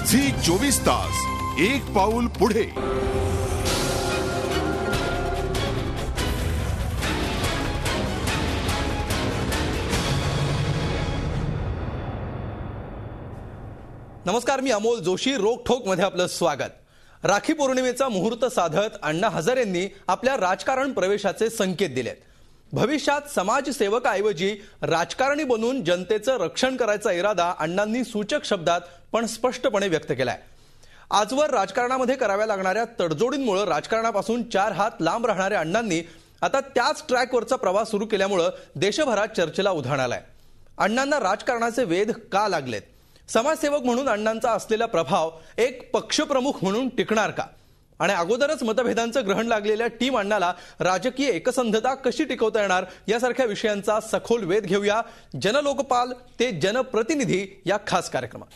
Zee 24 तास एक पाऊल पुढे। नमस्कार, मी अमोल जोशी। रोकठोक मध्ये आपलं स्वागत। राखी पौर्णिमेचा मुहूर्त साधत अण्णा हजारेंनी आपल्या राजकारण प्रवेशाचे संकेत दिलेत। भविष्यात समाजसेवकाऐवजी राजकारणी बनून जनतेचं रक्षण करायचा इरादा अण्णांनी सूचक शब्दात पण स्पष्टपणे व्यक्त केलाय। आजवर राजकारणामध्ये कराव्या लागणाऱ्या तडजोडींमुळे राजकारणापासून 4 हात लांब राहणाऱ्या अण्णांनी आता त्याच ट्रॅकवरचा प्रवास सुरू केल्यामुळे देशभरात चर्चेला उधाण आलंय। अण्णांना राजकारणाचे वेध का लागलेत? समाजसेवक म्हणून अण्णांचा असलेला प्रभाव एक पक्षप्रमुख म्हणून टिकणार का? आणि अगोदरच मतभेदांचं ग्रहण लागलेल्या टीम अण्णाला राजकीय एकसंधता कशी टिकवता येणार यासारख्या विषयांचा सखोल वेध घेऊया जनलोकपाल ते जनप्रतिनिधी या खास कार्यक्रमात।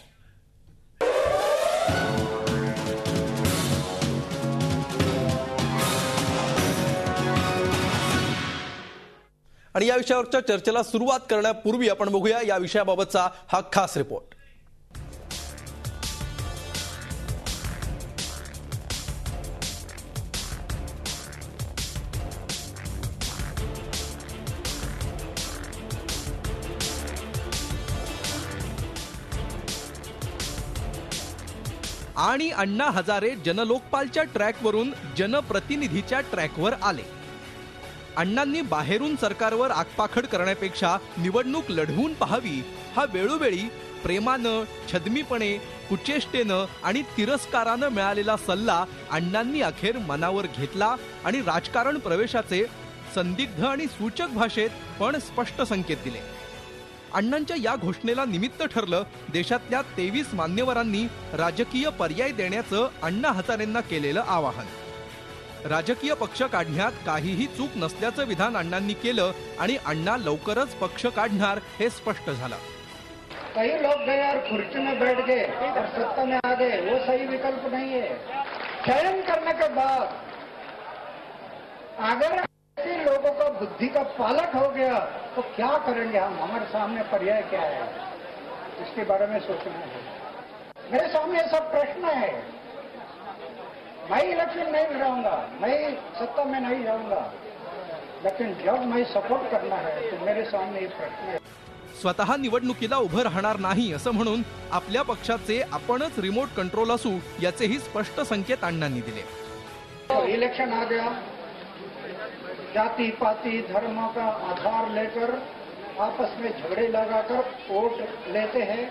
आणि या विषयावरच्या चर्चेला सुरुवात करण्यापूर्वी आपण बघूया या विषयाबाबतचा हा खास रिपोर्ट। आणि अण्णा हजारे जनलोकपालच्या ट्रॅकवरून जनप्रतिनिधीच्या ट्रॅकवर आले। अण्णांनी बाहेरून सरकारवर आगपाखड करण्यापेक्षा निवडणूक लढवून पाहावी हा वेळोवेळी प्रेमानं, छदमीपणे, कुचेष्टेनं आणि तिरस्कारानं मिळालेला सल्ला अण्णांनी अखेर मनावर घेतला आणि राजकारण प्रवेशाचे संदिग्ध आणि सूचक भाषेत पण स्पष्ट संकेत दिले। अण्णांच्या या घोषणेला निमित्त ठरलं देशातल्या 23 मान्यवरांनी राजकीय पर्याय देण्याचं अण्णा हजारेंना केलेलं आवाहन। राजकीय पक्ष काढण्यात काहीही चूक नसल्याचं विधान अण्णांनी केलं आणि अण्णा लवकरच पक्ष काढणार हे स्पष्ट झालं। कई लोग गए और कुर्सी में बैठ गए और सत्ता में आ गए, वो सही विकल्प नहीं है। चयन करने के बाद अगर ऐसे लोगों का बुद्धि का पालक हो गया तो क्या करेंगे हम? हमारे सामने पर्याय क्या है, इसके बारे में सोचना है। मेरे सामने ये सब प्रश्न है। मैं इलेक्शन नहीं लड़ाऊंगा, मैं सत्ता में नहीं जाऊंगा, लेकिन जब मैं सपोर्ट करना है तो मेरे सामने ये प्रश्न है। स्वतः निवडणुकीला उभं राहणार नाही असं म्हणून आपल्या पक्षाचे आपणच रिमोट कंट्रोल असू याचेही स्पष्ट संकेत अण्णांनी दिले। इलेक्शन आ गया, जाति पाति धर्म का आधार लेकर आपस में झगड़े लगाकर वोट लेते हैं।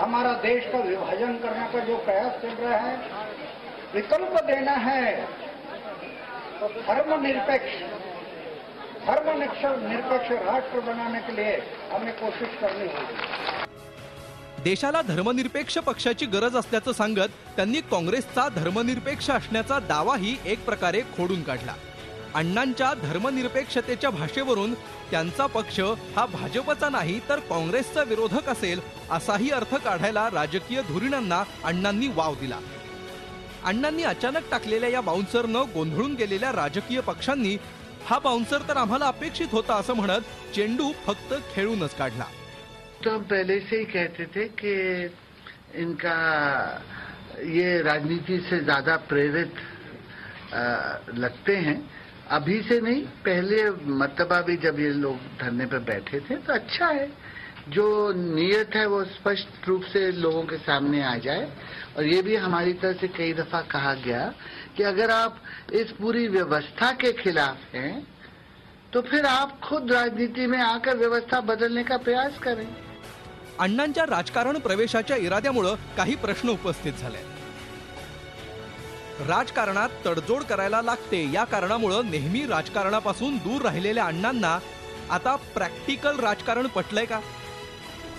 हमारा देश का विभाजन करने का जो प्रयास चल रहा है, विकल्प देना है तो धर्मनिरपेक्ष राष्ट्र बनाने के लिए हमें कोशिश करनी होगी। देशाला धर्मनिरपेक्ष पक्षाची गरज असल्याचं सांगत त्यांनी काँग्रेसचा धर्मनिरपेक्ष असण्याचा दावाही एक प्रकारे खोडून काढला। अण्णांच्या धर्मनिरपेक्षतेच्या भाषेवरून त्यांचा पक्ष हा भाजपचा नाही तर काँग्रेसचा विरोधक असेल असाही अर्थ काढायला राजकीय धुरीणांना अण्णांनी वाव दिला। अण्णांनी अचानक टाकलेल्या या बाउन्सरनं गोंधळून गेलेल्या राजकीय पक्षांनी हा बाउन्सर तर आम्हाला अपेक्षित होता असं म्हणत चेंडू फक्त खेळूनच काढला। तो हम पहले से ही कहते थे कि इनका ये राजनीति से ज्यादा प्रेरित लगते हैं। अभी से नहीं, पहले मर्तबा भी जब ये लोग धरने पर बैठे थे तो अच्छा है जो नीयत है वो स्पष्ट रूप से लोगों के सामने आ जाए। और ये भी हमारी तरफ से कई दफा कहा गया कि अगर आप इस पूरी व्यवस्था के खिलाफ हैं तो फिर आप खुद राजनीति में आकर व्यवस्था बदलने का प्रयास करें। अण्णांच्या राजकारण प्रवेशाच्या इराद्यामुळे काही प्रश्न उपस्थित झाले। राजकारणात तडजोड करायला लागते या कारणामुळे नेहमी राजकारणापासून दूर राहिलेल्या अण्णांना आता प्रॅक्टिकल राजकारण पटलंय का?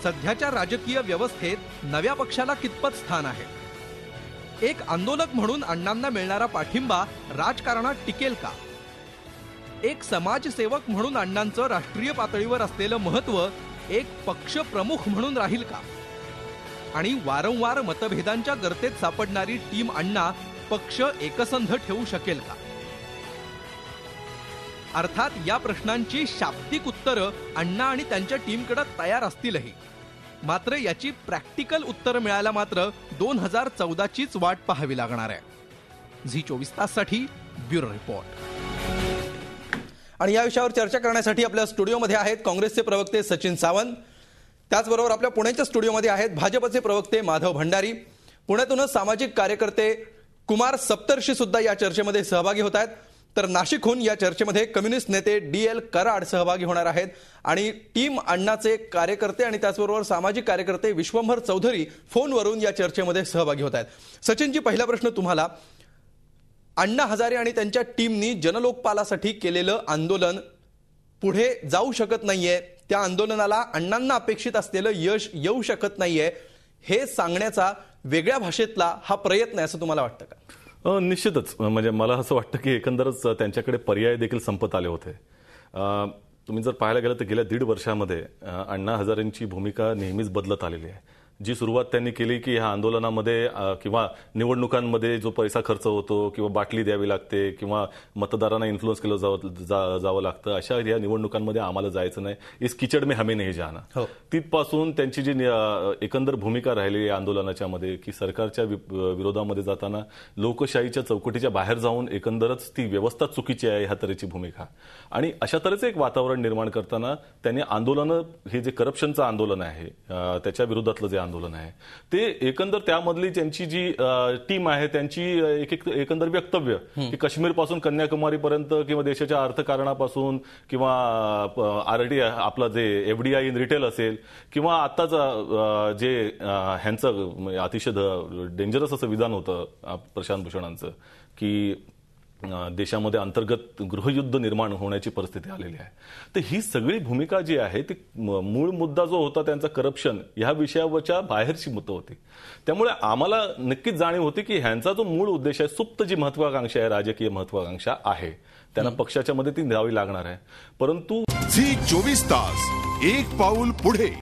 सध्याच्या राजकीय व्यवस्थेत नव्या पक्षाला कितपत स्थान आहे? एक आंदोलक म्हणून अण्णांना मिळणारा पाठिंबा राजकारणात टिकेल का? एक समाजसेवक म्हणून अण्णांचं राष्ट्रीय पातळीवर असलेलं महत्त्व एक पक्ष प्रमुख म्हणून राहील का? आणि वारंवार मतभेदांच्या गर्तेत सापडणारी टीम अण्णा पक्ष एकसंध ठेवू शकेल का? अर्थात या प्रश्नांची शाब्दिक उत्तरं अण्णा आणि त्यांच्या टीमकडे तयार असतीलही, मात्र याची प्रॅक्टिकल उत्तर मिळायला मात्र 2014चीच वाट पाहावी लागणार आहे. झी 24 ताससाठी ब्युरो रिपोर्ट. आणि या विषयावर चर्चा करण्यासाठी आपल्या स्टुडिओमध्ये आहेत काँग्रेसचे प्रवक्ते सचिन सावंत. त्याचबरोबर आपल्या पुण्याच्या स्टुडिओमध्ये आहेत भाजपचे प्रवक्ते माधव भंडारी. पुण्यातूनच सामाजिक कार्यकर्ते कुमार सप्तर्षी सुद्धा या चर्चेमध्ये सहभागी होत आहेत. तर नाशिकहून या चर्चेमध्ये कम्युनिस्ट नेते DL कराड सहभागी होणार आहेत. आणि टीम अण्णाचे कार्यकर्ते आणि त्याचबरोबर सामाजिक कार्यकर्ते विश्वंभर चौधरी फोनवरून या चर्चेमध्ये सहभागी होत आहेत. सचिनजी, पहिला प्रश्न तुम्हाला. अण्णा हजारे आणि त्यांच्या टीमनी जनलोकपालासाठी केलेलं आंदोलन पुढे जाऊ शकत नाहीये, त्या आंदोलनाला अण्णांना अपेक्षित असलेलं यश येऊ शकत नाहीये, हे सांगण्याचा वेगळ्या भाषेतला हा प्रयत्न आहे असं तुम्हाला वाटतं का? निश्चितच. म्हणजे मला असं वाटतं की एकंदरच त्यांच्याकडे पर्याय देखील संपत आले होते. तुम्ही जर पाहायला गेलं तर गेल्या 1.5 वर्षामध्ये अण्णा हजारेंची भूमिका नेहमीच बदलत आलेली आहे. जी सुरुवात त्यांनी केली की ह्या आंदोलनामध्ये किंवा निवडणुकांमध्ये जो पैसा खर्च होतो किंवा बाटली द्यावी लागते किंवा मतदारांना इन्फ्लुअन्स केलं जावं लागतं, अशा या निवडणुकांमध्ये आम्हाला जायचं नाही, इस किचड में हमें नहीं जाना, तिथपासून त्यांची जी एकंदर भूमिका राहिली आंदोलनाच्या मध्ये की सरकारच्या विरोधामध्ये जाताना लोकशाहीच्या चौकटीच्या बाहेर जाऊन एकंदरच ती व्यवस्था चुकीची आहे ह्या तऱ्हेची भूमिका. आणि अशा तऱ्हेचं एक वातावरण निर्माण करताना त्यांनी आंदोलनं, हे जे करप्शनचं आंदोलन आहे त्याच्या विरोधातलं जे आंदोलन आहे ते एकंदर त्यामधली त्यांची जी टीम आहे त्यांची एकंदर वक्तव्य की काश्मीर पासून कन्याकुमारी पर्यंत किंवा देशाच्या अर्थकारणापासून किंवा आरडी आपला जे FDI इन रिटेल असेल किंवा आताच जे ह्यांचं अतिशय डेंजरस असं विधान होतं प्रशांत भूषणांचं की देशामध्ये अंतर्गत गृहयुद्ध निर्माण होण्याची परिस्थिती आलेली आहे. तर ही सगळी भूमिका जी आहे ती मूळ मुद्दा जो होता त्यांचा करप्शन ह्या विषयावरच्या बाहेरची मतं होती. त्यामुळे आम्हाला नक्कीच जाणीव होती की ह्यांचा जो मूळ उद्देश आहे, सुप्त जी महत्वाकांक्षा आहे, राजकीय महत्वाकांक्षा आहे, त्यांना पक्षाच्या मध्ये ती द्यावी लागणार आहे. परंतु झी 24 तास एक पाऊल पुढे.